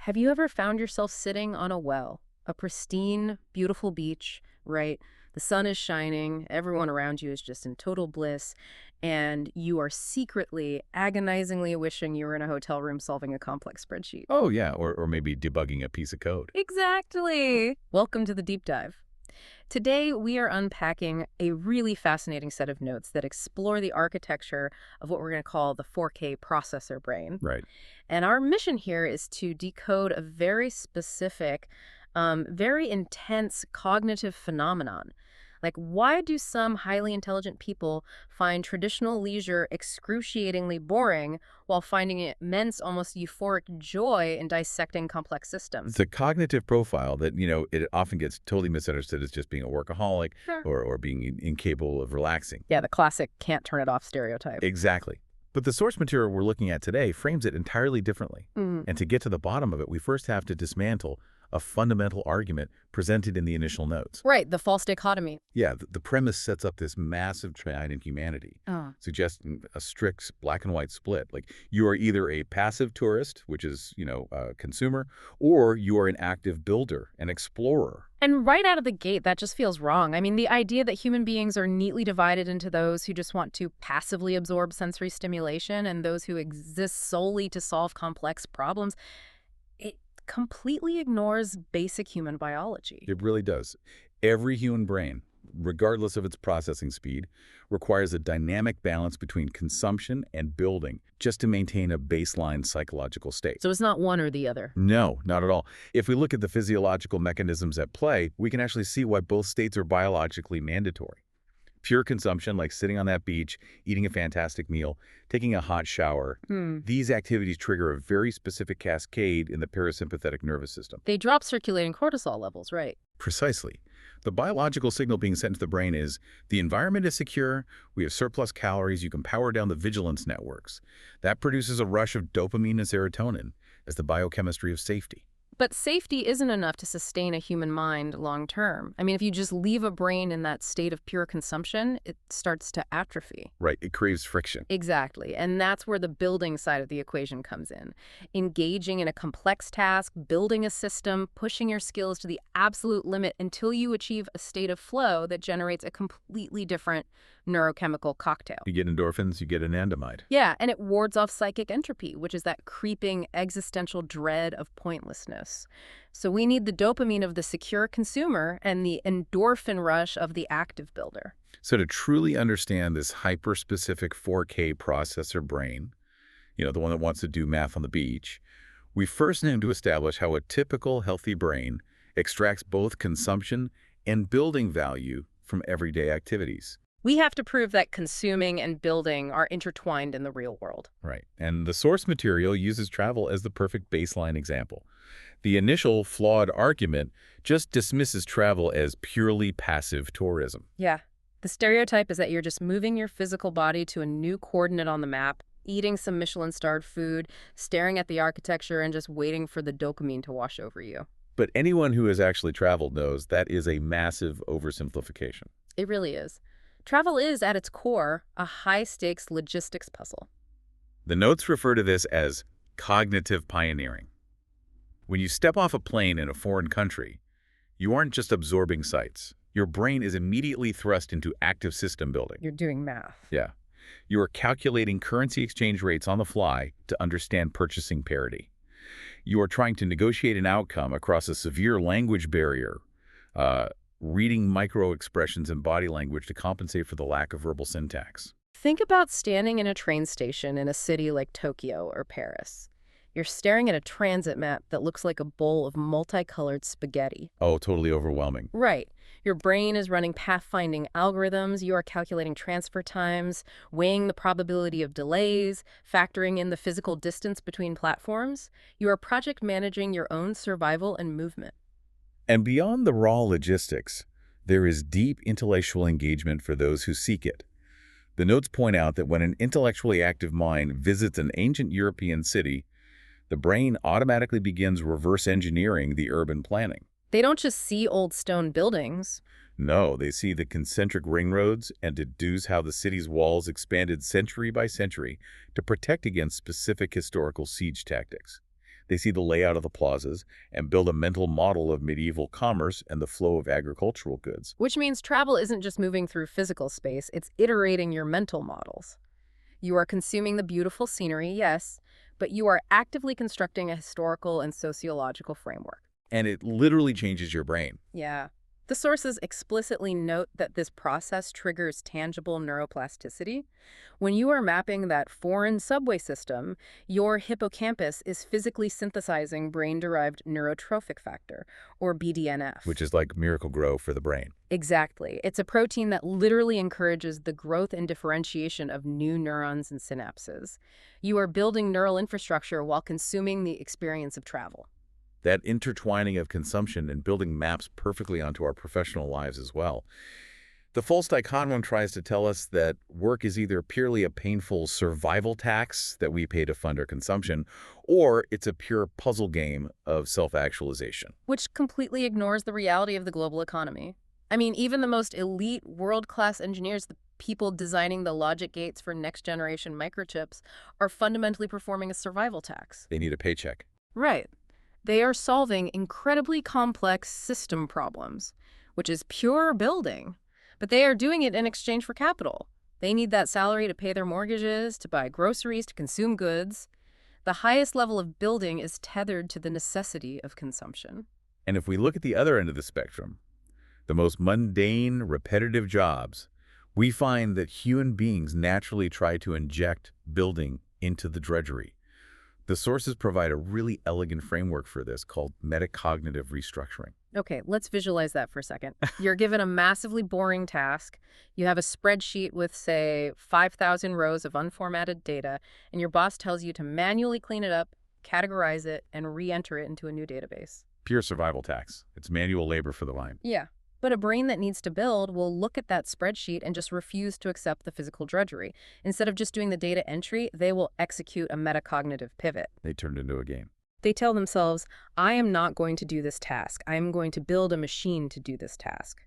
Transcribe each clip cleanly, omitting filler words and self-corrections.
Have you ever found yourself sitting on a well, a pristine, beautiful beach, right? The sun is shining, everyone around you is just in total bliss, and you are secretly, agonizingly wishing you were in a hotel room solving a complex spreadsheet. Oh, yeah, or maybe debugging a piece of code. Exactly. Welcome to the deep dive. Today, we are unpacking a really fascinating set of notes that explore the architecture of what we're going to call the 4K processor brain. Right. And our mission here is to decode a very specific, very intense cognitive phenomenon. Like, why do some highly intelligent people find traditional leisure excruciatingly boring while finding immense, almost euphoric joy in dissecting complex It's systems? a cognitive profile that, it often gets totally misunderstood as just being a workaholic Sure. or being incapable of relaxing. Yeah, the classic can't turn it off stereotype. Exactly. But the source material we're looking at today frames it entirely differently. Mm. And to get to the bottom of it, we first have to dismantle a fundamental argument presented in the initial notes. Right, the false dichotomy. Yeah, the premise sets up this massive triad in humanity, Oh. suggesting a strict black and white split. Like you are either a passive tourist, which is, a consumer, or you are an active builder, an explorer. And right out of the gate, that just feels wrong. I mean, the idea that human beings are neatly divided into those who just want to passively absorb sensory stimulation and those who exist solely to solve complex problems, it completely ignores basic human biology. It really does. Every human brain, regardless of its processing speed, requires a dynamic balance between consumption and building just to maintain a baseline psychological state. So it's not one or the other. No, not at all. If we look at the physiological mechanisms at play, we can actually see why both states are biologically mandatory. Pure consumption, like sitting on that beach, eating a fantastic meal, taking a hot shower, these activities trigger a very specific cascade in the parasympathetic nervous system. They drop circulating cortisol levels, right? Precisely. The biological signal being sent to the brain is the environment is secure, we have surplus calories, you can power down the vigilance networks. That produces a rush of dopamine and serotonin as the biochemistry of safety. But safety isn't enough to sustain a human mind long term. I mean, if you just leave a brain in that state of pure consumption, it starts to atrophy. Right, it craves friction. Exactly. And that's where the building side of the equation comes in. Engaging in a complex task, building a system, pushing your skills to the absolute limit until you achieve a state of flow that generates a completely different neurochemical cocktail. You get endorphins, you get anandamide. Yeah, and it wards off psychic entropy, which is that creeping existential dread of pointlessness. So we need the dopamine of the secure consumer and the endorphin rush of the active builder. So to truly understand this hyper-specific 4K processor brain, the one that wants to do math on the beach, we first need to establish how a typical healthy brain extracts both consumption and building value from everyday activities. We have to prove that consuming and building are intertwined in the real world. Right. And the source material uses travel as the perfect baseline example. The initial flawed argument just dismisses travel as purely passive tourism. Yeah. The stereotype is that you're just moving your physical body to a new coordinate on the map, eating some Michelin-starred food, staring at the architecture, and just waiting for the dopamine to wash over you. But anyone who has actually traveled knows that is a massive oversimplification. It really is. Travel is, at its core, a high-stakes logistics puzzle. The notes refer to this as cognitive pioneering. When you step off a plane in a foreign country, you aren't just absorbing sights. Your brain is immediately thrust into active system building. You're doing math. Yeah. You are calculating currency exchange rates on the fly to understand purchasing parity. You are trying to negotiate an outcome across a severe language barrier, reading micro-expressions in body language to compensate for the lack of verbal syntax. Think about standing in a train station in a city like Tokyo or Paris. You're staring at a transit map that looks like a bowl of multicolored spaghetti. Oh, totally overwhelming. Right. Your brain is running pathfinding algorithms. You are calculating transfer times, weighing the probability of delays, factoring in the physical distance between platforms. You are project managing your own survival and movement. And beyond the raw logistics, there is deep intellectual engagement for those who seek it. The notes point out that when an intellectually active mind visits an ancient European city, the brain automatically begins reverse engineering the urban planning. They don't just see old stone buildings. No, they see the concentric ring roads and deduce how the city's walls expanded century by century to protect against specific historical siege tactics. They see the layout of the plazas and build a mental model of medieval commerce and the flow of agricultural goods. Which means travel isn't just moving through physical space, it's iterating your mental models. You are consuming the beautiful scenery, yes, but you are actively constructing a historical and sociological framework. And it literally changes your brain. Yeah. The sources explicitly note that this process triggers tangible neuroplasticity. When you are mapping that foreign subway system, your hippocampus is physically synthesizing brain-derived neurotrophic factor, or BDNF. Which is like Miracle-Gro for the brain. Exactly. It's a protein that literally encourages the growth and differentiation of new neurons and synapses. You are building neural infrastructure while consuming the experience of travel. That intertwining of consumption and building maps perfectly onto our professional lives as well. The false dichotomy tries to tell us that work is either purely a painful survival tax that we pay to fund our consumption, or it's a pure puzzle game of self-actualization. Which completely ignores the reality of the global economy. I mean, even the most elite, world-class engineers, the people designing the logic gates for next-generation microchips, are fundamentally performing a survival tax. They need a paycheck. Right. They are solving incredibly complex system problems, which is pure building. But they are doing it in exchange for capital. They need that salary to pay their mortgages, to buy groceries, to consume goods. The highest level of building is tethered to the necessity of consumption. And if we look at the other end of the spectrum, the most mundane, repetitive jobs, we find that human beings naturally try to inject building into the drudgery. The sources provide a really elegant framework for this called metacognitive restructuring. Okay, let's visualize that for a second. You're given a massively boring task. You have a spreadsheet with, say, 5,000 rows of unformatted data, and your boss tells you to manually clean it up, categorize it, and re-enter it into a new database. Pure survival tax. It's manual labor for the line. Yeah. But a brain that needs to build will look at that spreadsheet and just refuse to accept the physical drudgery. Instead of just doing the data entry, they will execute a metacognitive pivot. They turned into a game. They tell themselves, I am not going to do this task. I am going to build a machine to do this task.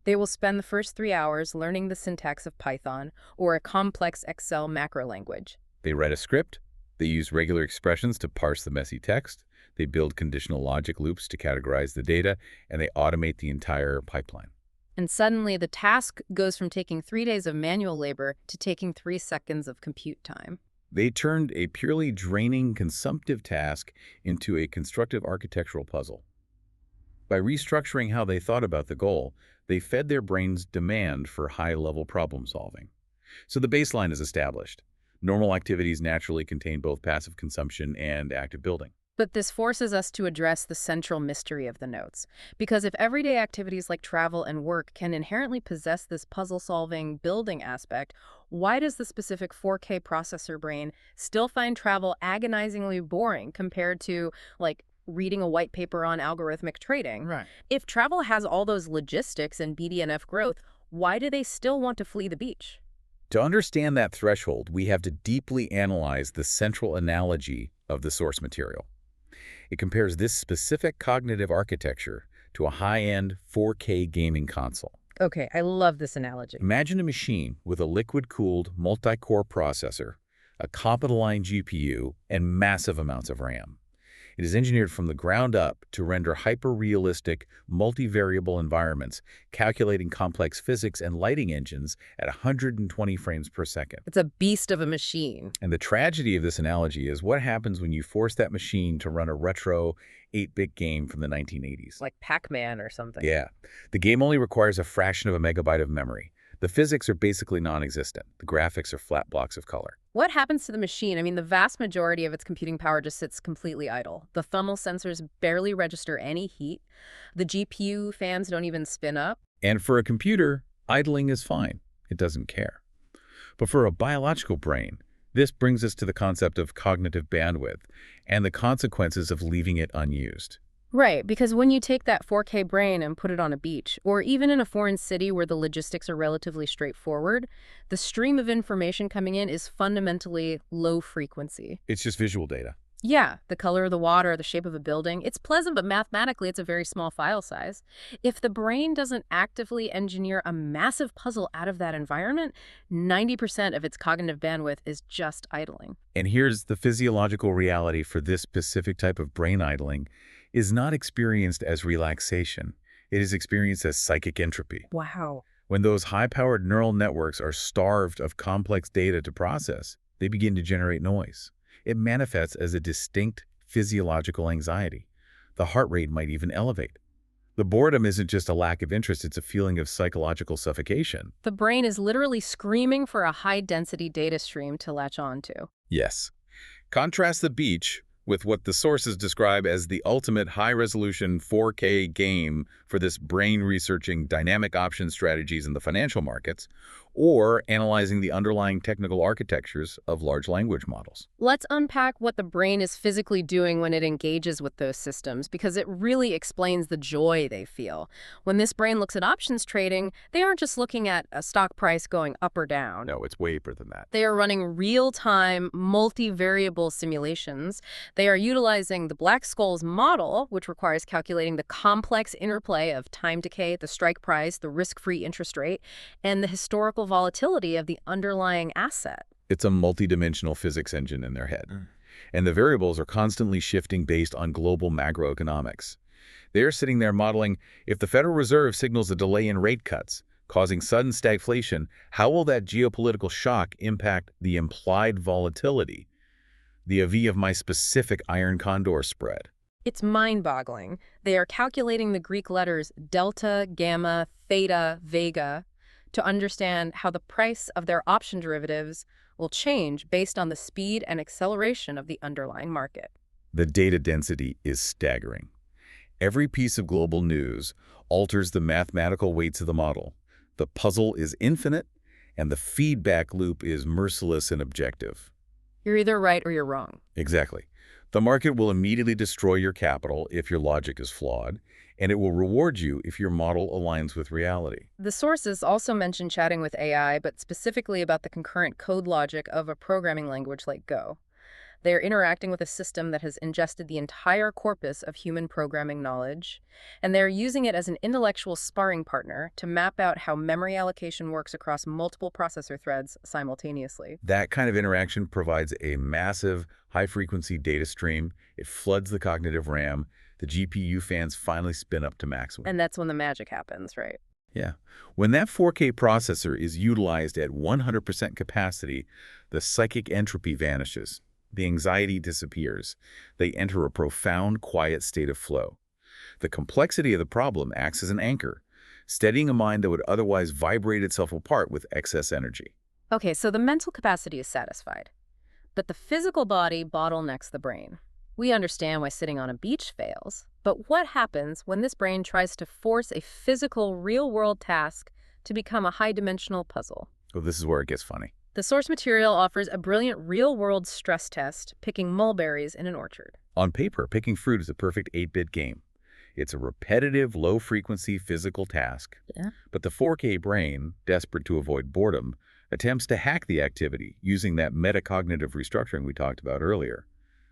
They will spend the first 3 hours learning the syntax of Python or a complex Excel macro language. They write a script. They use regular expressions to parse the messy text. They build conditional logic loops to categorize the data, and they automate the entire pipeline. And suddenly, the task goes from taking 3 days of manual labor to taking 3 seconds of compute time. They turned a purely draining, consumptive task into a constructive architectural puzzle. By restructuring how they thought about the goal, they fed their brain's demand for high-level problem solving. So the baseline is established. Normal activities naturally contain both passive consumption and active building. But this forces us to address the central mystery of the notes. Because if everyday activities like travel and work can inherently possess this puzzle-solving, building aspect, why does the specific 4K processor brain still find travel agonizingly boring compared to, like, reading a white paper on algorithmic trading? Right. If travel has all those logistics and BDNF growth, why do they still want to flee the beach? To understand that threshold, we have to deeply analyze the central analogy of the source material. It compares this specific cognitive architecture to a high-end 4K gaming console. Okay, I love this analogy. Imagine a machine with a liquid-cooled multi-core processor, a top-of-the-line GPU, and massive amounts of RAM. It is engineered from the ground up to render hyper-realistic, multivariable environments, calculating complex physics and lighting engines at 120 frames per second. It's a beast of a machine. And the tragedy of this analogy is what happens when you force that machine to run a retro 8-bit game from the 1980s. Like Pac-Man or something. Yeah. The game only requires a fraction of a megabyte of memory. The physics are basically non-existent. The graphics are flat blocks of color. What happens to the machine? I mean, the vast majority of its computing power just sits completely idle. The thermal sensors barely register any heat. The GPU fans don't even spin up. And for a computer, idling is fine. It doesn't care. But for a biological brain, this brings us to the concept of cognitive bandwidth and the consequences of leaving it unused. Right, because when you take that 4K brain and put it on a beach, or even in a foreign city where the logistics are relatively straightforward, the stream of information coming in is fundamentally low frequency. It's just visual data. Yeah, the color of the water, the shape of a building, it's pleasant, but mathematically it's a very small file size. If the brain doesn't actively engineer a massive puzzle out of that environment, 90% of its cognitive bandwidth is just idling. And here's the physiological reality for this specific type of brain idling is not experienced as relaxation. It is experienced as psychic entropy. Wow. When those high-powered neural networks are starved of complex data to process, they begin to generate noise. It manifests as a distinct physiological anxiety. The heart rate might even elevate. The boredom isn't just a lack of interest, it's a feeling of psychological suffocation. The brain is literally screaming for a high-density data stream to latch onto. Yes. Contrast the beach with what the sources describe as the ultimate high-resolution 4K game for this brain-researching dynamic option strategies in the financial markets, or analyzing the underlying technical architectures of large language models. Let's unpack what the brain is physically doing when it engages with those systems, because it really explains the joy they feel. When this brain looks at options trading, they aren't just looking at a stock price going up or down. No, it's way deeper than that. They are running real-time, multivariable simulations. They are utilizing the Black-Scholes model, which requires calculating the complex interplay of time decay, the strike price, the risk-free interest rate, and the historical volatility of the underlying asset. It's a multidimensional physics engine in their head. And the variables are constantly shifting based on global macroeconomics. They're sitting there modeling, if the Federal Reserve signals a delay in rate cuts, causing sudden stagflation, how will that geopolitical shock impact the implied volatility, the AV of my specific iron condor spread? It's mind-boggling. They are calculating the Greek letters delta, gamma, theta, vega to understand how the price of their option derivatives will change based on the speed and acceleration of the underlying market. The data density is staggering. Every piece of global news alters the mathematical weights of the model. The puzzle is infinite, and the feedback loop is merciless and objective. You're either right or you're wrong. Exactly. The market will immediately destroy your capital if your logic is flawed, and it will reward you if your model aligns with reality. The sources also mention chatting with AI, but specifically about the concurrent code logic of a programming language like Go. They are interacting with a system that has ingested the entire corpus of human programming knowledge, and they are using it as an intellectual sparring partner to map out how memory allocation works across multiple processor threads simultaneously. That kind of interaction provides a massive, high-frequency data stream. It floods the cognitive RAM. The GPU fans finally spin up to maximum. And that's when the magic happens, right? Yeah. When that 4K processor is utilized at 100% capacity, the psychic entropy vanishes. The anxiety disappears. They enter a profound, quiet state of flow. The complexity of the problem acts as an anchor, steadying a mind that would otherwise vibrate itself apart with excess energy. Okay, so the mental capacity is satisfied, but the physical body bottlenecks the brain. We understand why sitting on a beach fails, but what happens when this brain tries to force a physical, real-world task to become a high-dimensional puzzle? Oh, this is where it gets funny. The source material offers a brilliant real-world stress test picking mulberries in an orchard. On paper, picking fruit is a perfect 8-bit game. It's a repetitive, low-frequency physical task. Yeah. But the 4K brain, desperate to avoid boredom, attempts to hack the activity using that metacognitive restructuring we talked about earlier.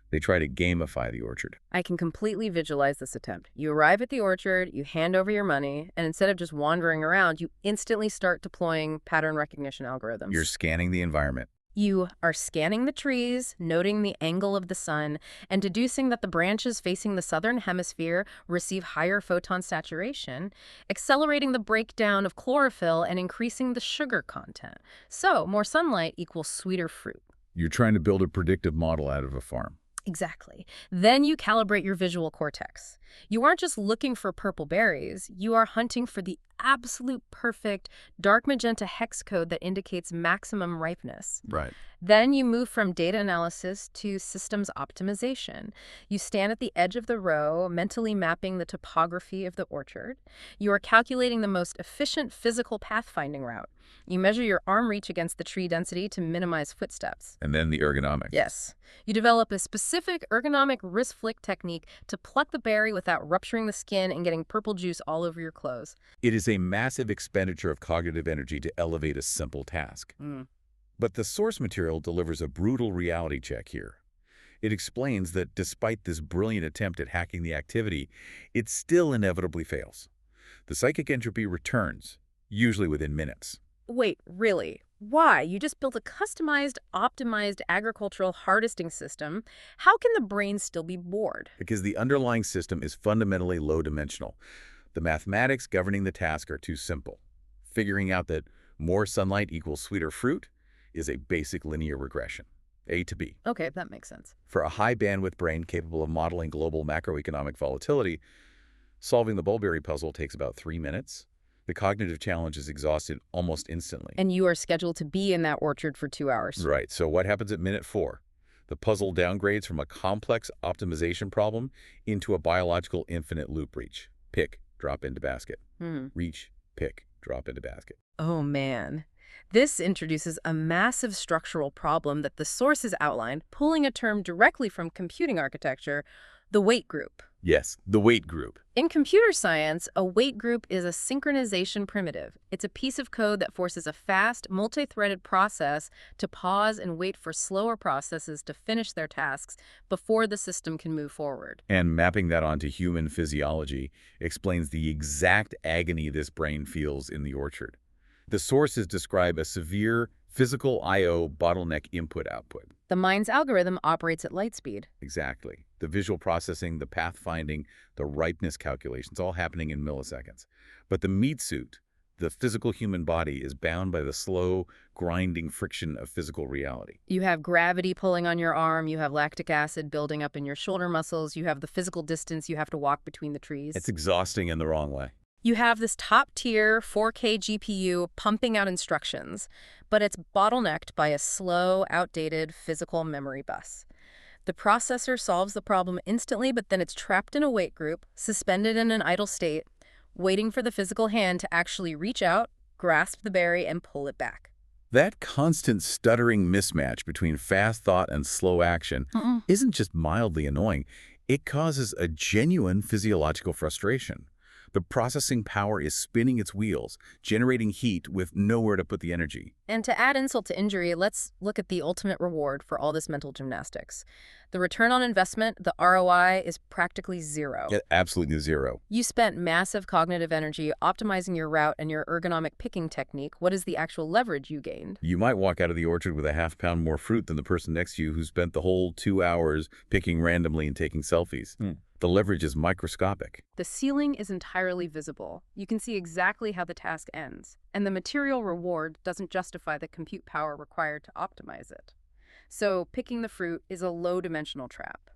They try to gamify the orchard. I can completely visualize this attempt. You arrive at the orchard, you hand over your money, and instead of just wandering around, you instantly start deploying pattern recognition algorithms. You're scanning the environment. You are scanning the trees, noting the angle of the sun, and deducing that the branches facing the southern hemisphere receive higher photon saturation, accelerating the breakdown of chlorophyll and increasing the sugar content. So, more sunlight equals sweeter fruit. You're trying to build a predictive model out of a farm. Exactly. Then you calibrate your visual cortex. You aren't just looking for purple berries, you are hunting for the absolute perfect dark magenta hex code that indicates maximum ripeness. Right. Then you move from data analysis to systems optimization. You stand at the edge of the row, mentally mapping the topography of the orchard. You are calculating the most efficient physical pathfinding route. You measure your arm reach against the tree density to minimize footsteps. And then the ergonomics. Yes. You develop a specific ergonomic wrist flick technique to pluck the berry without rupturing the skin and getting purple juice all over your clothes. It is a massive expenditure of cognitive energy to elevate a simple task. But the source material delivers a brutal reality check here. It explains that despite this brilliant attempt at hacking the activity, it still inevitably fails. The psychic entropy returns, usually within minutes. Wait, really? Why? You just built a customized, optimized agricultural harvesting system. How can the brain still be bored? Because the underlying system is fundamentally low-dimensional. The mathematics governing the task are too simple. Figuring out that more sunlight equals sweeter fruit is a basic linear regression, A to B. Okay, that makes sense. For a high-bandwidth brain capable of modeling global macroeconomic volatility, solving the Bulberry puzzle takes about 3 minutes. The cognitive challenge is exhausted almost instantly. And you are scheduled to be in that orchard for 2 hours. Right, so what happens at minute 4? The puzzle downgrades from a complex optimization problem into a biological infinite loop reach. Pick, drop into basket. Reach, pick, drop into basket. Oh, man. This introduces a massive structural problem that the sources outlined, pulling a term directly from computing architecture, the weight group. Yes, the weight group. In computer science, a weight group is a synchronization primitive. It's a piece of code that forces a fast, multi-threaded process to pause and wait for slower processes to finish their tasks before the system can move forward. And mapping that onto human physiology explains the exact agony this brain feels in the orchard. The sources describe a severe physical I/O bottleneck input-output. The mind's algorithm operates at light speed. Exactly. The visual processing, the path finding, the ripeness calculations, all happening in milliseconds. But the meat suit, the physical human body, is bound by the slow, grinding friction of physical reality. You have gravity pulling on your arm, you have lactic acid building up in your shoulder muscles, you have the physical distance you have to walk between the trees. It's exhausting in the wrong way. You have this top-tier 4K GPU pumping out instructions, but it's bottlenecked by a slow, outdated physical memory bus. The processor solves the problem instantly, but then it's trapped in a weight group, suspended in an idle state, waiting for the physical hand to actually reach out, grasp the berry, and pull it back. That constant stuttering mismatch between fast thought and slow action isn't just mildly annoying. It causes a genuine physiological frustration. The processing power is spinning its wheels, generating heat with nowhere to put the energy. And to add insult to injury, let's look at the ultimate reward for all this mental gymnastics. The return on investment, the ROI, is practically zero. Absolutely zero. You spent massive cognitive energy optimizing your route and your ergonomic picking technique. What is the actual leverage you gained? You might walk out of the orchard with a half-pound more fruit than the person next to you who spent the whole 2 hours picking randomly and taking selfies. The leverage is microscopic. The ceiling is entirely visible. You can see exactly how the task ends, and the material reward doesn't justify the compute power required to optimize it. So picking the fruit is a low-dimensional trap.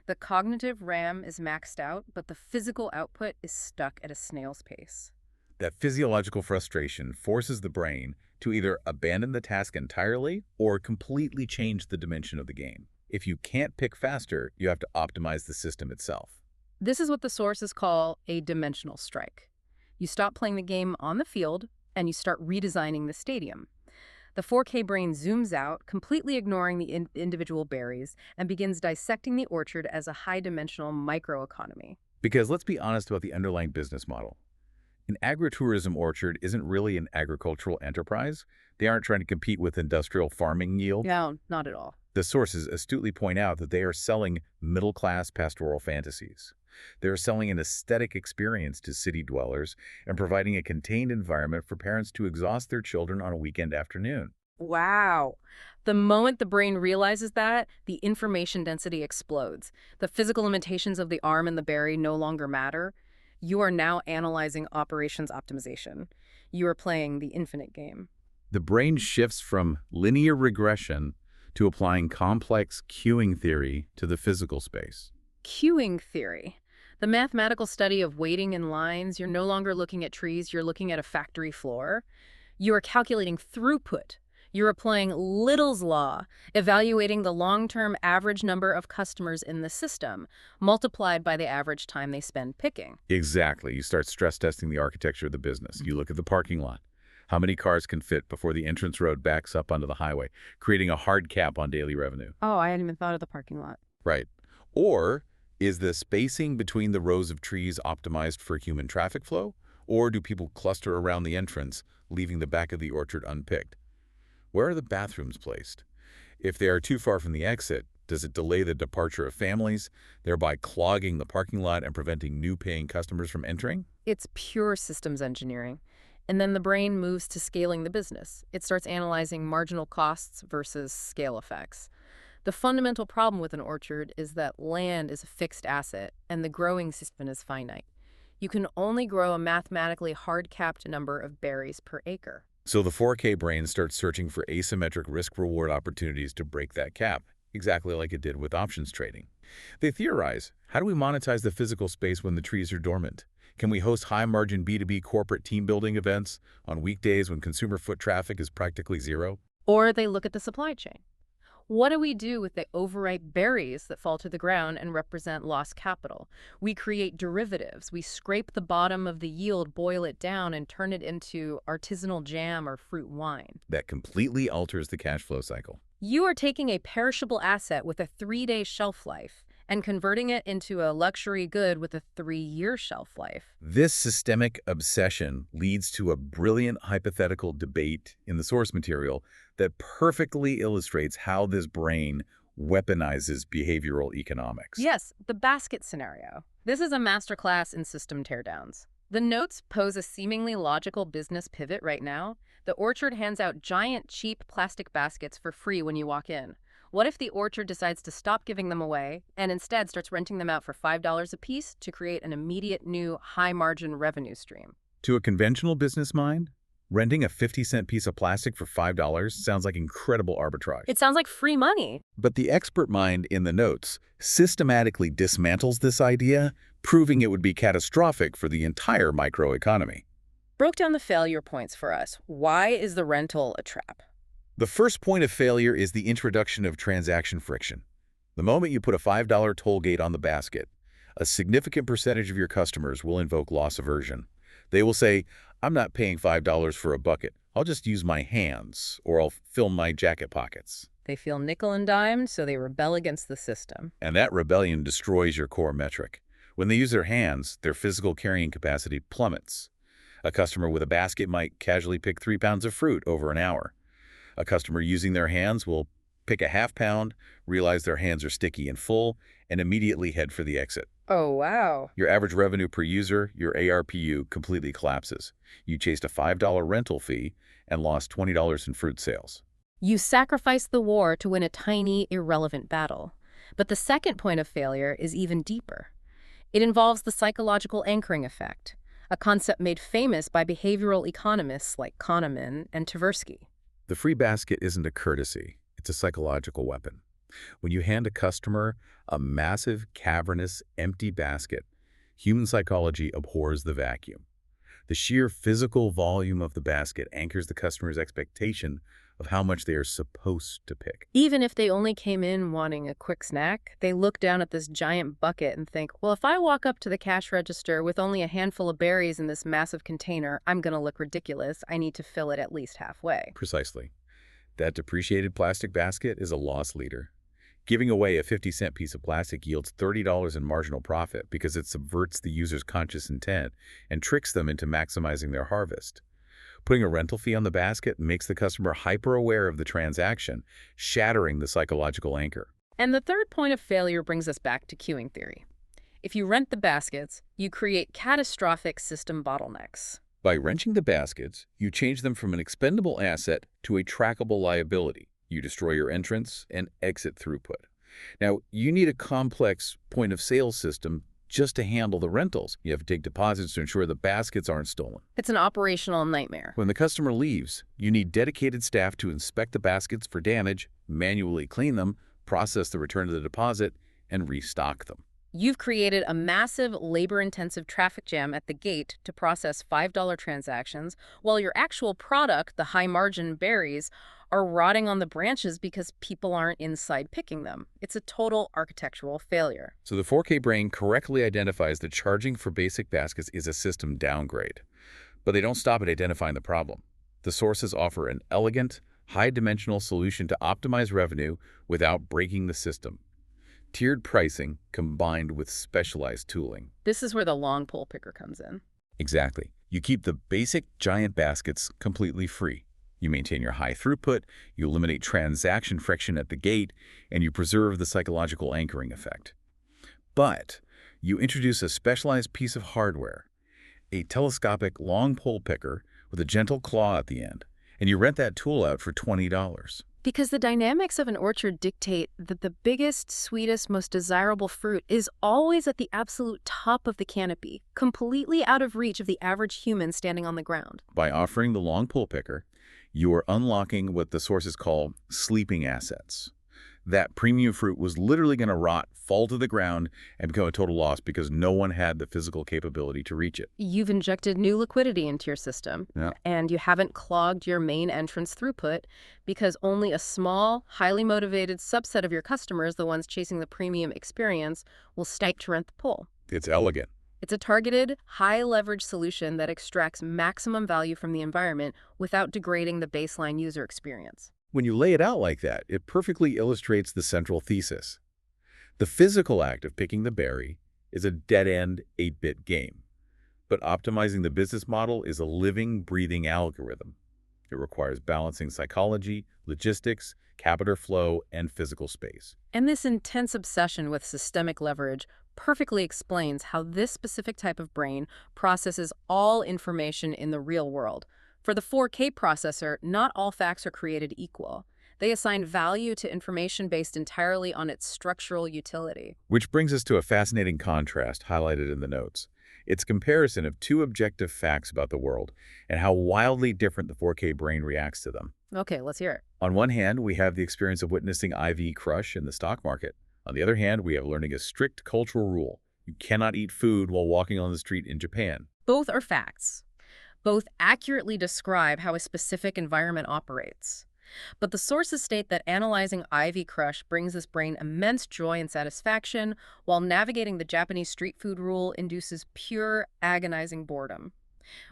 The cognitive RAM is maxed out, but the physical output is stuck at a snail's pace. That physiological frustration forces the brain to either abandon the task entirely or completely change the dimension of the game. If you can't pick faster, you have to optimize the system itself. This is what the sources call a dimensional strike. You stop playing the game on the field, and you start redesigning the stadium. The 4K brain zooms out, completely ignoring the individual berries, and begins dissecting the orchard as a high-dimensional microeconomy. Because let's be honest about the underlying business model. An agritourism orchard isn't really an agricultural enterprise. They aren't trying to compete with industrial farming yield. No, not at all. The sources astutely point out that they are selling middle-class pastoral fantasies. They're selling an aesthetic experience to city dwellers and providing a contained environment for parents to exhaust their children on a weekend afternoon. Wow. The moment the brain realizes that, the information density explodes. The physical limitations of the arm and the berry no longer matter. You are now analyzing operations optimization. You are playing the infinite game. The brain shifts from linear regression to applying complex queuing theory to the physical space. Queuing theory. The mathematical study of waiting in lines. You're no longer looking at trees, you're looking at a factory floor. You are calculating throughput. You're applying Little's law, evaluating the long-term average number of customers in the system, multiplied by the average time they spend picking. Exactly. You start stress testing the architecture of the business. You look at the parking lot. How many cars can fit before the entrance road backs up onto the highway, creating a hard cap on daily revenue? Oh, I hadn't even thought of the parking lot. Right. Or is the spacing between the rows of trees optimized for human traffic flow? Or do people cluster around the entrance, leaving the back of the orchard unpicked? Where are the bathrooms placed? If they are too far from the exit, Does it delay the departure of families, thereby clogging the parking lot and preventing new paying customers from entering? It's pure systems engineering. And then the brain moves to scaling the business. It starts analyzing marginal costs versus scale effects. The fundamental problem with an orchard is that land is a fixed asset and the growing system is finite. You can only grow a mathematically hard-capped number of berries per acre. So the 4K brain starts searching for asymmetric risk-reward opportunities to break that cap, exactly like it did with options trading. They theorize, how do we monetize the physical space when the trees are dormant? Can we host high-margin B2B corporate team-building events on weekdays when consumer foot traffic is practically zero? Or they look at the supply chain. What do we do with the overripe berries that fall to the ground and represent lost capital? We create derivatives. We scrape the bottom of the yield, boil it down, and turn it into artisanal jam or fruit wine. That completely alters the cash flow cycle. You are taking a perishable asset with a 3-day shelf life and converting it into a luxury good with a 3-year shelf life. This systemic obsession leads to a brilliant hypothetical debate in the source material that perfectly illustrates how this brain weaponizes behavioral economics. Yes, the basket scenario. This is a masterclass in system teardowns. The notes pose a seemingly logical business pivot right now. The orchard hands out giant, cheap plastic baskets for free when you walk in. What if the orchard decides to stop giving them away and instead starts renting them out for $5 a piece to create an immediate new high-margin revenue stream? To a conventional business mind, renting a 50-cent piece of plastic for $5 sounds like incredible arbitrage. It sounds like free money. But the expert mind in the notes systematically dismantles this idea, proving it would be catastrophic for the entire microeconomy. Broke down the failure points for us. Why is the rental a trap? The first point of failure is the introduction of transaction friction. The moment you put a $5 toll gate on the basket, a significant percentage of your customers will invoke loss aversion. They will say, I'm not paying $5 for a bucket. I'll just use my hands, or I'll fill my jacket pockets. They feel nickel and dimed, so they rebel against the system. And that rebellion destroys your core metric. When they use their hands, their physical carrying capacity plummets. A customer with a basket might casually pick 3 pounds of fruit over an hour. A customer using their hands will pick a half pound, realize their hands are sticky and full, and immediately head for the exit. Oh, wow. Your average revenue per user, your ARPU, completely collapses. You chased a $5 rental fee and lost $20 in fruit sales. You sacrifice the war to win a tiny, irrelevant battle. But the second point of failure is even deeper. It involves the psychological anchoring effect, a concept made famous by behavioral economists like Kahneman and Tversky. The free basket isn't a courtesy, it's a psychological weapon. When you hand a customer a massive, cavernous, empty basket, human psychology abhors the vacuum. The sheer physical volume of the basket anchors the customer's expectation of how much they are supposed to pick. Even if they only came in wanting a quick snack, they look down at this giant bucket and think, well, if I walk up to the cash register with only a handful of berries in this massive container, I'm going to look ridiculous. I need to fill it at least halfway. Precisely. That depreciated plastic basket is a loss leader. Giving away a 50-cent piece of plastic yields $30 in marginal profit because it subverts the user's conscious intent and tricks them into maximizing their harvest. Putting a rental fee on the basket makes the customer hyper-aware of the transaction, shattering the psychological anchor. And the third point of failure brings us back to queuing theory. If you rent the baskets, you create catastrophic system bottlenecks. By renting the baskets, you change them from an expendable asset to a trackable liability. You destroy your entrance and exit throughput. Now, you need a complex point-of-sale system just to handle the rentals. You have to take deposits to ensure the baskets aren't stolen. It's an operational nightmare. When the customer leaves, you need dedicated staff to inspect the baskets for damage, manually clean them, process the return of the deposit, and restock them. You've created a massive, labor-intensive traffic jam at the gate to process $5 transactions, while your actual product, the high-margin berries, are rotting on the branches because people aren't inside picking them. It's a total architectural failure. So the 4K brain correctly identifies that charging for basic baskets is a system downgrade. But they don't stop at identifying the problem. The sources offer an elegant, high-dimensional solution to optimize revenue without breaking the system. Tiered pricing combined with specialized tooling. This is where the long pole picker comes in. Exactly. You keep the basic giant baskets completely free. You maintain your high throughput, you eliminate transaction friction at the gate, and you preserve the psychological anchoring effect. But you introduce a specialized piece of hardware, a telescopic long pole picker with a gentle claw at the end, and you rent that tool out for $20. Because the dynamics of an orchard dictate that the biggest, sweetest, most desirable fruit is always at the absolute top of the canopy, completely out of reach of the average human standing on the ground. By offering the long pole picker, you are unlocking what the sources call sleeping assets. That premium fruit was literally going to rot, fall to the ground, and become a total loss because no one had the physical capability to reach it. You've injected new liquidity into your system, Yeah. and you haven't clogged your main entrance throughput because only a small, highly motivated subset of your customers, the ones chasing the premium experience, will stipe to rent the pole. It's elegant. It's a targeted, high-leverage solution that extracts maximum value from the environment without degrading the baseline user experience. When you lay it out like that, it perfectly illustrates the central thesis. The physical act of picking the berry is a dead-end 8-bit game, but optimizing the business model is a living, breathing algorithm. It requires balancing psychology, logistics, capital flow, and physical space. And this intense obsession with systemic leverage perfectly explains how this specific type of brain processes all information in the real world. For the 4K processor, not all facts are created equal. They assign value to information based entirely on its structural utility. Which brings us to a fascinating contrast highlighted in the notes. It's a comparison of two objective facts about the world and how wildly different the 4K brain reacts to them. Okay, let's hear it. On one hand, we have the experience of witnessing IV crush in the stock market. On the other hand, we have learning a strict cultural rule. You cannot eat food while walking on the street in Japan. Both are facts. Both accurately describe how a specific environment operates. But the sources state that analyzing Ivy Crush brings this brain immense joy and satisfaction, while navigating the Japanese street food rule induces pure, agonizing boredom.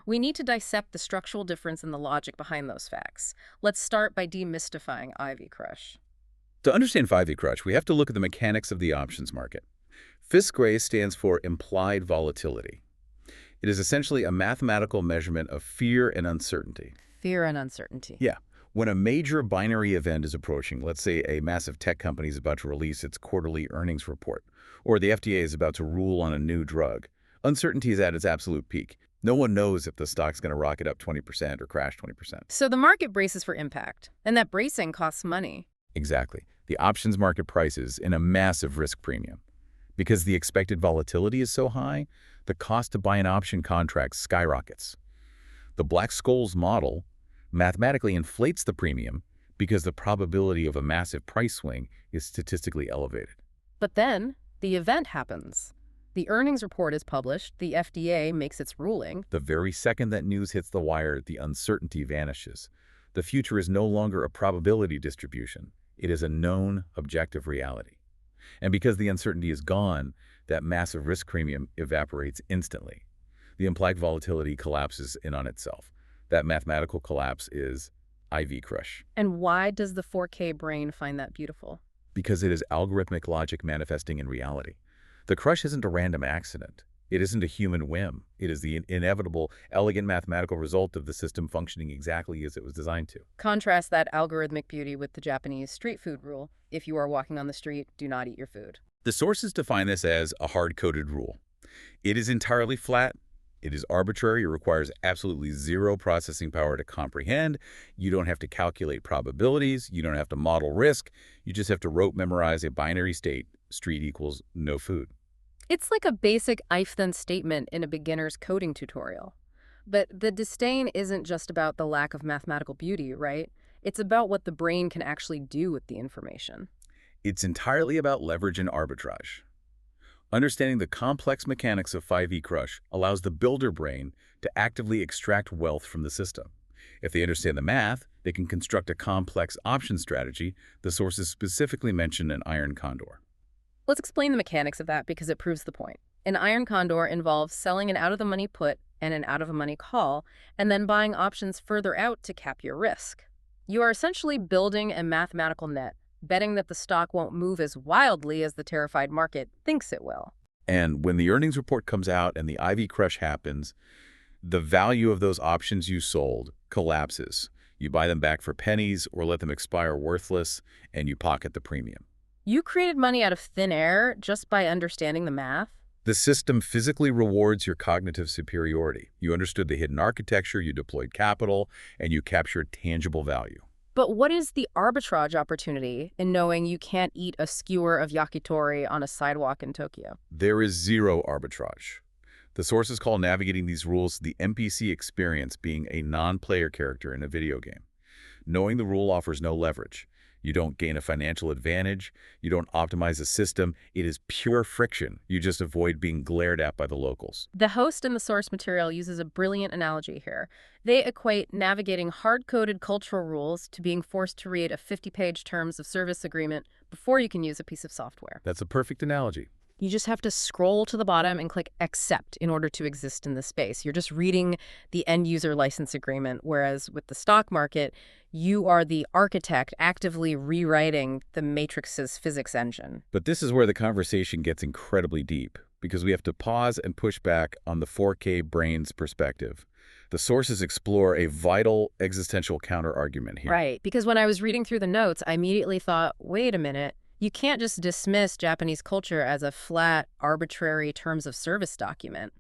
We need to dissect the structural difference in the logic behind those facts. Let's start by demystifying Ivy Crush. To understand Ivy Crush, we have to look at the mechanics of the options market. Fisk-Gray stands for implied volatility. It is essentially a mathematical measurement of fear and uncertainty. Fear and uncertainty. Yeah. When a major binary event is approaching, let's say a massive tech company is about to release its quarterly earnings report, or the FDA is about to rule on a new drug, uncertainty is at its absolute peak. No one knows if the stock's going to rocket up 20% or crash 20%. So the market braces for impact, and that bracing costs money. Exactly. The options market prices in a massive risk premium. Because the expected volatility is so high, the cost to buy an option contract skyrockets. The Black-Scholes model mathematically inflates the premium because the probability of a massive price swing is statistically elevated. But then, the event happens. The earnings report is published, the FDA makes its ruling. The very second that news hits the wire, the uncertainty vanishes. The future is no longer a probability distribution. It is a known, objective reality. And because the uncertainty is gone, that massive risk premium evaporates instantly. The implied volatility collapses in on itself. That mathematical collapse is IV crush. And why does the 4K brain find that beautiful? Because it is algorithmic logic manifesting in reality. The crush isn't a random accident. It isn't a human whim. It is the inevitable, elegant mathematical result of the system functioning exactly as it was designed to. Contrast that algorithmic beauty with the Japanese street food rule. If you are walking on the street, do not eat your food. The sources define this as a hard-coded rule. It is entirely flat. It is arbitrary. It requires absolutely zero processing power to comprehend. You don't have to calculate probabilities. You don't have to model risk. You just have to rote memorize a binary state. Street equals no food. It's like a basic if-then statement in a beginner's coding tutorial. But the disdain isn't just about the lack of mathematical beauty, right? It's about what the brain can actually do with the information. It's entirely about leverage and arbitrage. Understanding the complex mechanics of 5e Crush allows the builder brain to actively extract wealth from the system. If they understand the math, they can construct a complex option strategy the sources specifically mention in Iron Condor. Let's explain the mechanics of that because it proves the point. An Iron Condor involves selling an out-of-the-money put and an out-of-the-money call, and then buying options further out to cap your risk. You are essentially building a mathematical net, betting that the stock won't move as wildly as the terrified market thinks it will. And when the earnings report comes out and the IV crush happens, the value of those options you sold collapses. You buy them back for pennies or let them expire worthless, and you pocket the premium. You created money out of thin air just by understanding the math? The system physically rewards your cognitive superiority. You understood the hidden architecture, you deployed capital, and you captured tangible value. But what is the arbitrage opportunity in knowing you can't eat a skewer of yakitori on a sidewalk in Tokyo? There is zero arbitrage. The sources call navigating these rules the NPC experience, being a non-player character in a video game. Knowing the rule offers no leverage. You don't gain a financial advantage. You don't optimize the system. It is pure friction. You just avoid being glared at by the locals. The host in the source material uses a brilliant analogy here. They equate navigating hard-coded cultural rules to being forced to read a 50-page terms of service agreement before you can use a piece of software. That's a perfect analogy. You just have to scroll to the bottom and click accept in order to exist in this space. You're just reading the end user license agreement, whereas with the stock market, you are the architect actively rewriting the matrix's physics engine. But this is where the conversation gets incredibly deep, because we have to pause and push back on the 4K brain's perspective. The sources explore a vital existential counter-argument here. Right, because when I was reading through the notes, I immediately thought, wait a minute. You can't just dismiss Japanese culture as a flat, arbitrary terms of service document.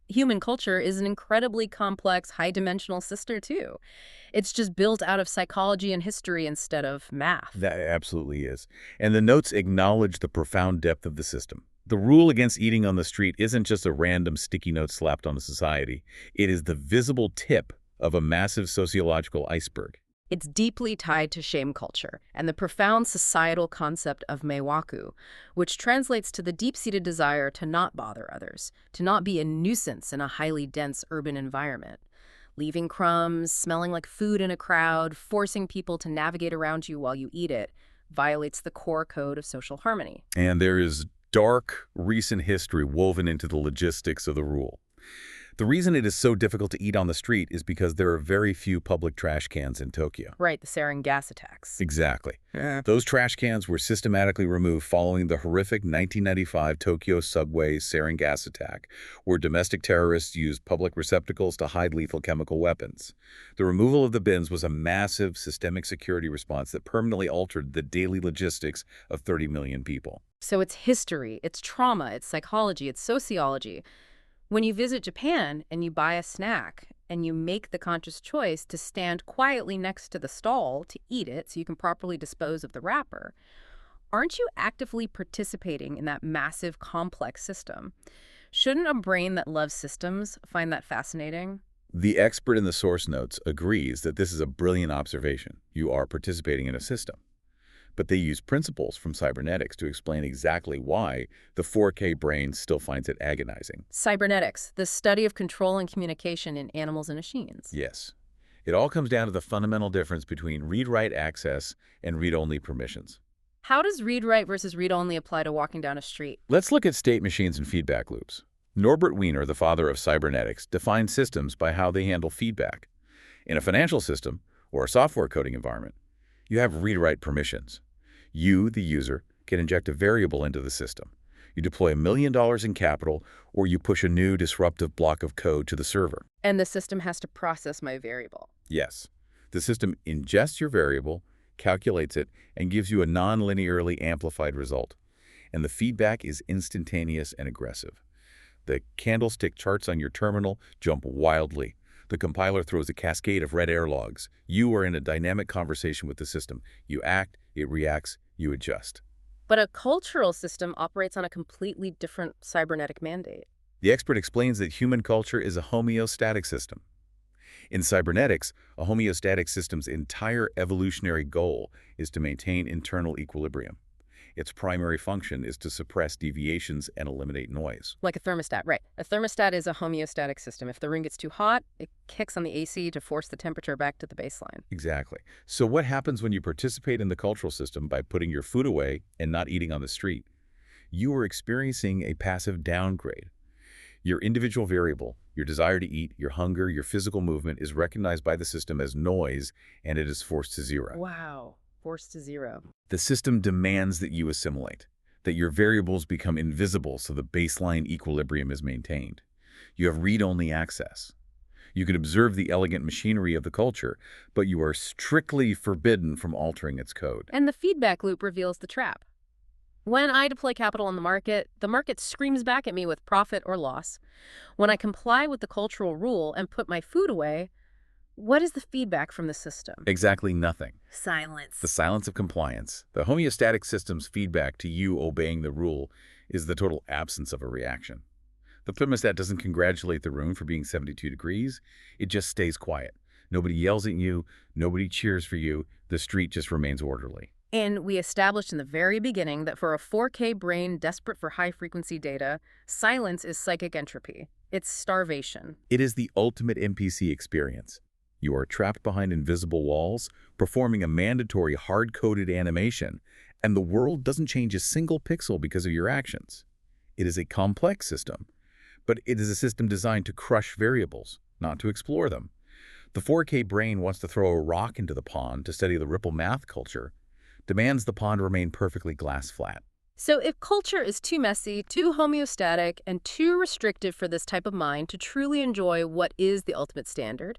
Human culture is an incredibly complex, high-dimensional system, too. It's just built out of psychology and history instead of math. That absolutely is. And the notes acknowledge the profound depth of the system. The rule against eating on the street isn't just a random sticky note slapped on a society. It is the visible tip of a massive sociological iceberg. It's deeply tied to shame culture and the profound societal concept of meiwaku, which translates to the deep-seated desire to not bother others, to not be a nuisance in a highly dense urban environment. Leaving crumbs, smelling like food in a crowd, forcing people to navigate around you while you eat it, violates the core code of social harmony. And there is dark, recent history woven into the logistics of the rule. The reason it is so difficult to eat on the street is because there are very few public trash cans in Tokyo. Right, the sarin gas attacks. Exactly. Those trash cans were systematically removed following the horrific 1995 Tokyo subway sarin gas attack, where domestic terrorists used public receptacles to hide lethal chemical weapons. The removal of the bins was a massive systemic security response that permanently altered the daily logistics of 30 million people. So it's history, it's trauma, it's psychology, it's sociology. When you visit Japan and you buy a snack and you make the conscious choice to stand quietly next to the stall to eat it so you can properly dispose of the wrapper, aren't you actively participating in that massive, complex system? Shouldn't a brain that loves systems find that fascinating? The expert in the source notes agrees that this is a brilliant observation. You are participating in a system. But they use principles from cybernetics to explain exactly why the 4K brain still finds it agonizing. Cybernetics, the study of control and communication in animals and machines. Yes. It all comes down to the fundamental difference between read-write access and read-only permissions. How does read-write versus read-only apply to walking down a street? Let's look at state machines and feedback loops. Norbert Wiener, the father of cybernetics, defines systems by how they handle feedback. In a financial system or a software coding environment, you have read-write permissions. You, the user, can inject a variable into the system. You deploy $1 million in capital, or you push a new disruptive block of code to the server. And the system has to process my variable. Yes. The system ingests your variable, calculates it, and gives you a non-linearly amplified result. And the feedback is instantaneous and aggressive. The candlestick charts on your terminal jump wildly. The compiler throws a cascade of red air logs. You are in a dynamic conversation with the system. You act, it reacts, you adjust. But a cultural system operates on a completely different cybernetic mandate. The expert explains that human culture is a homeostatic system. In cybernetics, a homeostatic system's entire evolutionary goal is to maintain internal equilibrium. Its primary function is to suppress deviations and eliminate noise. Like a thermostat, right. A thermostat is a homeostatic system. If the room gets too hot, it kicks on the AC to force the temperature back to the baseline. Exactly. So what happens when you participate in the cultural system by putting your food away and not eating on the street? You are experiencing a passive downgrade. Your individual variable, your desire to eat, your hunger, your physical movement is recognized by the system as noise, and it is forced to zero. Wow. Forced to zero. The system demands that you assimilate, that your variables become invisible so the baseline equilibrium is maintained. You have read-only access. You can observe the elegant machinery of the culture, but you are strictly forbidden from altering its code. And the feedback loop reveals the trap. When I deploy capital in the market screams back at me with profit or loss. When I comply with the cultural rule and put my food away, what is the feedback from the system? Exactly nothing. Silence. The silence of compliance. The homeostatic system's feedback to you obeying the rule is the total absence of a reaction. The thermostat doesn't congratulate the room for being 72 degrees. It just stays quiet. Nobody yells at you. Nobody cheers for you. The street just remains orderly. And we established in the very beginning that for a 4K brain desperate for high-frequency data, silence is psychic entropy. It's starvation. It is the ultimate NPC experience. You are trapped behind invisible walls, performing a mandatory hard-coded animation, and the world doesn't change a single pixel because of your actions. It is a complex system, but it is a system designed to crush variables, not to explore them. The 4K brain wants to throw a rock into the pond to study the ripple math culture, demands the pond remain perfectly glass flat. So if culture is too messy, too homeostatic, and too restrictive for this type of mind to truly enjoy what is the ultimate standard,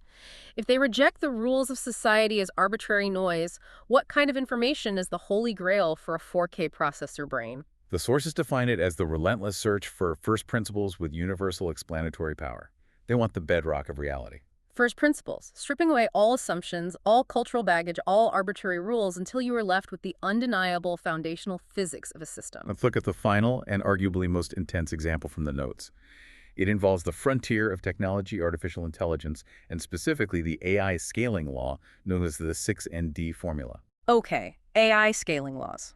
if they reject the rules of society as arbitrary noise, what kind of information is the holy grail for a 4K processor brain? The sources define it as the relentless search for first principles with universal explanatory power. They want the bedrock of reality. First principles, stripping away all assumptions, all cultural baggage, all arbitrary rules until you are left with the undeniable foundational physics of a system. Let's look at the final and arguably most intense example from the notes. It involves the frontier of technology, artificial intelligence, and specifically the AI scaling law known as the 6ND formula. Okay, AI scaling laws.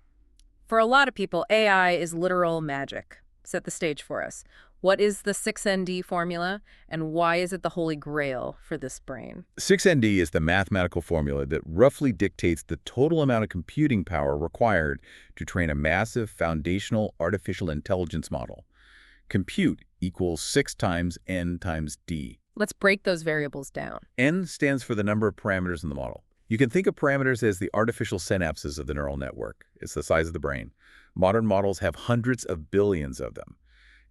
For a lot of people, AI is literal magic. Set the stage for us. What is the 6ND formula, and why is it the holy grail for this brain? 6ND is the mathematical formula that roughly dictates the total amount of computing power required to train a massive foundational artificial intelligence model. Compute equals 6 times n times d. Let's break those variables down. N stands for the number of parameters in the model. You can think of parameters as the artificial synapses of the neural network. It's the size of the brain. Modern models have hundreds of billions of them.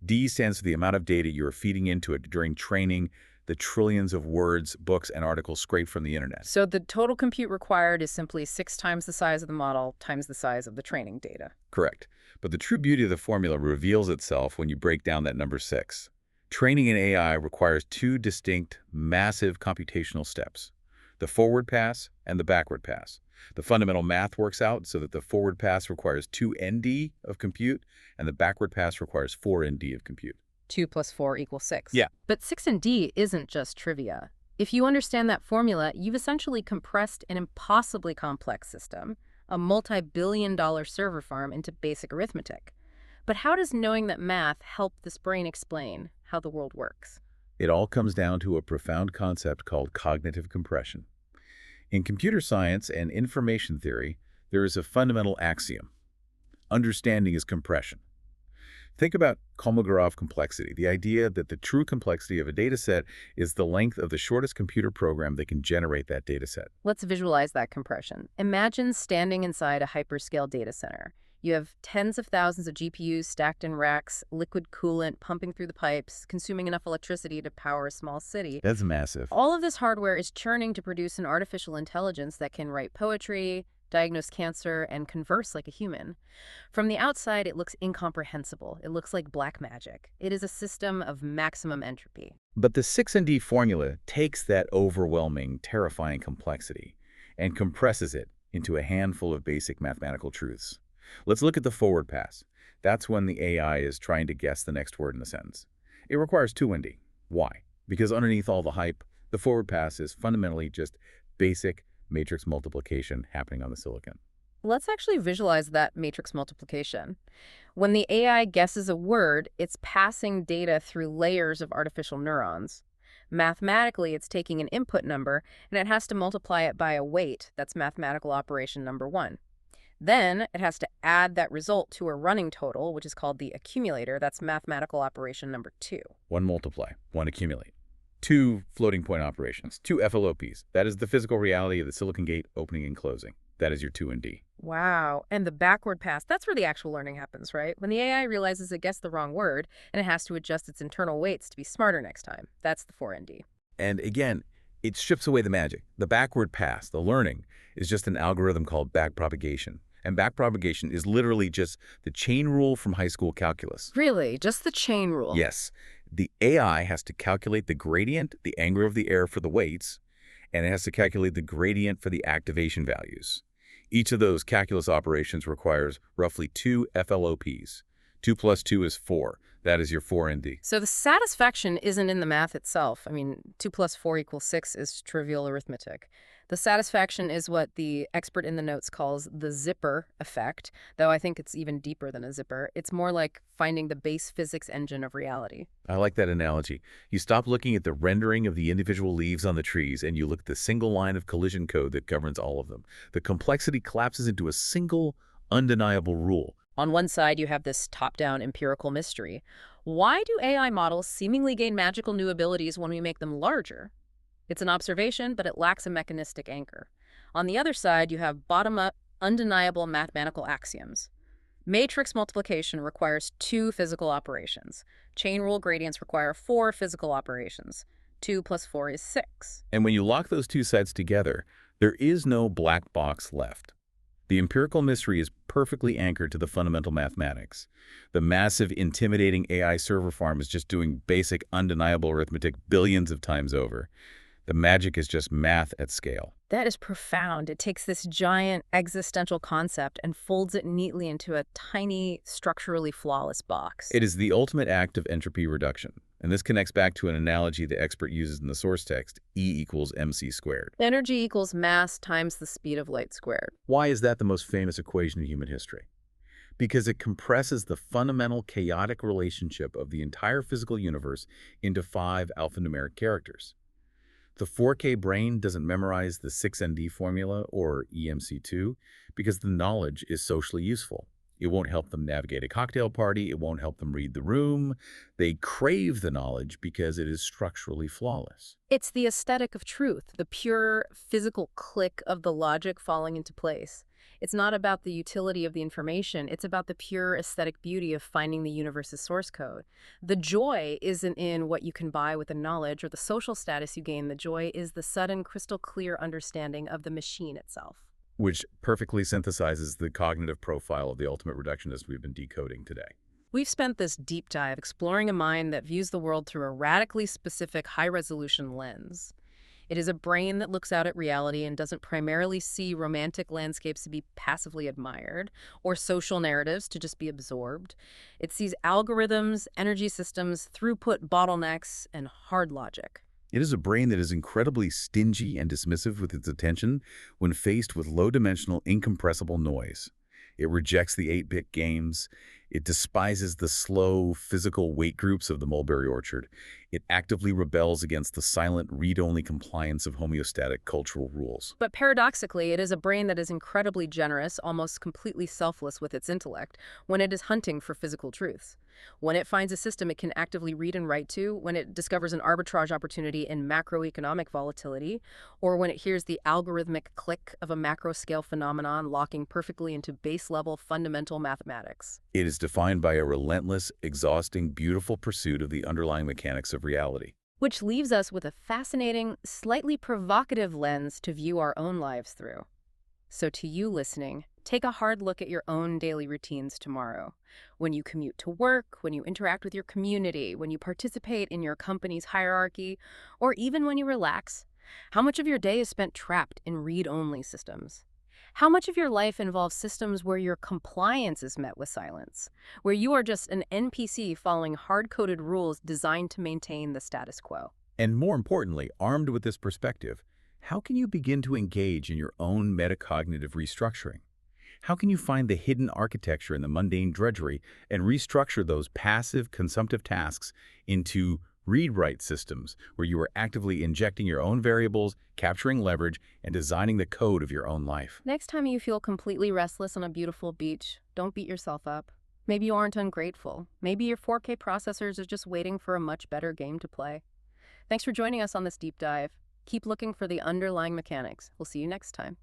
D stands for the amount of data you are feeding into it during training, the trillions of words, books, and articles scraped from the internet. So the total compute required is simply 6 times the size of the model times the size of the training data. Correct. But the true beauty of the formula reveals itself when you break down that number 6. Training in AI requires 2 distinct, massive computational steps: the forward pass and the backward pass. The fundamental math works out so that the forward pass requires 2 ND of compute, and the backward pass requires 4 ND of compute. 2 plus 4 equals 6. Yeah. But 6ND isn't just trivia. If you understand that formula, you've essentially compressed an impossibly complex system, a multi-billion-dollar server farm, into basic arithmetic. But how does knowing that math help this brain explain how the world works? It all comes down to a profound concept called cognitive compression. In computer science and information theory, there is a fundamental axiom. Understanding is compression. Think about Kolmogorov complexity, the idea that the true complexity of a dataset is the length of the shortest computer program that can generate that dataset. Let's visualize that compression. Imagine standing inside a hyperscale data center. You have tens of thousands of GPUs stacked in racks, liquid coolant pumping through the pipes, consuming enough electricity to power a small city. That's massive. All of this hardware is churning to produce an artificial intelligence that can write poetry, diagnose cancer, and converse like a human. From the outside, it looks incomprehensible. It looks like black magic. It is a system of maximum entropy. But the 6ND formula takes that overwhelming, terrifying complexity and compresses it into a handful of basic mathematical truths. Let's look at the forward pass. That's when the AI is trying to guess the next word in the sentence. It requires 2 ND. Why? Because underneath all the hype, the forward pass is fundamentally just basic matrix multiplication happening on the silicon. Let's actually visualize that matrix multiplication. When the AI guesses a word, it's passing data through layers of artificial neurons. Mathematically, it's taking an input number, and it has to multiply it by a weight. That's mathematical operation number 1. Then it has to add that result to a running total, which is called the accumulator. That's mathematical operation number 2. 1 multiply, 1 accumulate. 2 floating point operations, 2 FLOPs. That is the physical reality of the silicon gate opening and closing. That is your 2 ND. Wow. And the backward pass, that's where the actual learning happens, right? When the AI realizes it guessed the wrong word, and it has to adjust its internal weights to be smarter next time. That's the 4ND. And again, it strips away the magic. The backward pass, the learning, is just an algorithm called backpropagation. And backpropagation is literally just the chain rule from high school calculus. Really? Just the chain rule? Yes, the AI has to calculate the gradient, the angle of the air for the weights, and it has to calculate the gradient for the activation values. Each of those calculus operations requires roughly 2 FLOPs. 2 plus 2 is 4. That is your 4ND. So the satisfaction isn't in the math itself. I mean, 2 plus 4 equals 6 is trivial arithmetic. The satisfaction is what the expert in the notes calls the zipper effect, though I think it's even deeper than a zipper. It's more like finding the base physics engine of reality. I like that analogy. You stop looking at the rendering of the individual leaves on the trees and you look at the single line of collision code that governs all of them. The complexity collapses into a single, undeniable rule. On one side, you have this top-down empirical mystery. Why do AI models seemingly gain magical new abilities when we make them larger? It's an observation, but it lacks a mechanistic anchor. On the other side, you have bottom-up, undeniable mathematical axioms. Matrix multiplication requires 2 physical operations. Chain rule gradients require 4 physical operations. 2 plus 4 is 6. And when you lock those two sides together, there is no black box left. The empirical mystery is perfectly anchored to the fundamental mathematics. The massive, intimidating AI server farm is just doing basic, undeniable arithmetic billions of times over. The magic is just math at scale. That is profound. It takes this giant existential concept and folds it neatly into a tiny, structurally flawless box. It is the ultimate act of entropy reduction. And this connects back to an analogy the expert uses in the source text, E equals mc squared. Energy equals mass times the speed of light squared. Why is that the most famous equation in human history? Because it compresses the fundamental chaotic relationship of the entire physical universe into 5 alphanumeric characters. The 4K brain doesn't memorize the 6ND formula, or EMC2, because the knowledge is socially useful. It won't help them navigate a cocktail party. It won't help them read the room. They crave the knowledge because it is structurally flawless. It's the aesthetic of truth, the pure physical click of the logic falling into place. It's not about the utility of the information. It's about the pure aesthetic beauty of finding the universe's source code. The joy isn't in what you can buy with the knowledge or the social status you gain. The joy is the sudden, crystal clear understanding of the machine itself. Which perfectly synthesizes the cognitive profile of the ultimate reductionist we've been decoding today. We've spent this deep dive exploring a mind that views the world through a radically specific, high-resolution lens. It is a brain that looks out at reality and doesn't primarily see romantic landscapes to be passively admired or social narratives to just be absorbed. It sees algorithms, energy systems, throughput bottlenecks, and hard logic. It is a brain that is incredibly stingy and dismissive with its attention when faced with low-dimensional, incompressible noise. It rejects the 8-bit games. It despises the slow, physical weight groups of the mulberry orchard. It actively rebels against the silent, read-only compliance of homeostatic cultural rules. But paradoxically, it is a brain that is incredibly generous, almost completely selfless with its intellect, when it is hunting for physical truths. When it finds a system it can actively read and write to, when it discovers an arbitrage opportunity in macroeconomic volatility, or when it hears the algorithmic click of a macro-scale phenomenon locking perfectly into base-level fundamental mathematics. It is defined by a relentless, exhausting, beautiful pursuit of the underlying mechanics of reality. Which leaves us with a fascinating, slightly provocative lens to view our own lives through. So to you listening, take a hard look at your own daily routines tomorrow. When you commute to work, when you interact with your community, when you participate in your company's hierarchy, or even when you relax, how much of your day is spent trapped in read-only systems? How much of your life involves systems where your compliance is met with silence, where you are just an NPC following hard-coded rules designed to maintain the status quo? And more importantly, armed with this perspective, how can you begin to engage in your own metacognitive restructuring? How can you find the hidden architecture in the mundane drudgery and restructure those passive, consumptive tasks into read-write systems where you are actively injecting your own variables, capturing leverage, and designing the code of your own life? Next time you feel completely restless on a beautiful beach, don't beat yourself up. Maybe you aren't ungrateful. Maybe your 4K processors are just waiting for a much better game to play. Thanks for joining us on this deep dive. Keep looking for the underlying mechanics. We'll see you next time.